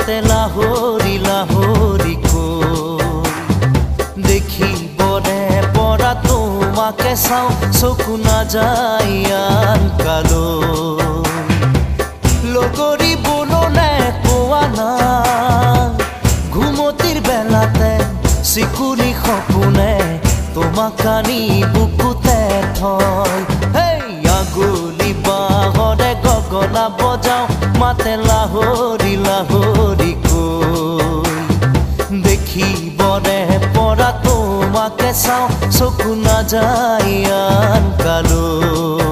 মাতে লাহৰি লাহৰি কৈ দেখিবৰে পৰা তোমাকে চাওঁ চকু নাযায় আন কালৈ লগৰী বননে কোৱা নাই ঘুমতিৰ বেলাতে চিকুৰি সপোনে তোমাক আনি বুকুতে থয় হেই আগুলি বাহৰে গগনা বজাওঁ মাতে লাহৰি লাহৰি কৈ দেখিবৰে পৰা তোমাকে চাওঁ চকু নাযায় আন কালৈ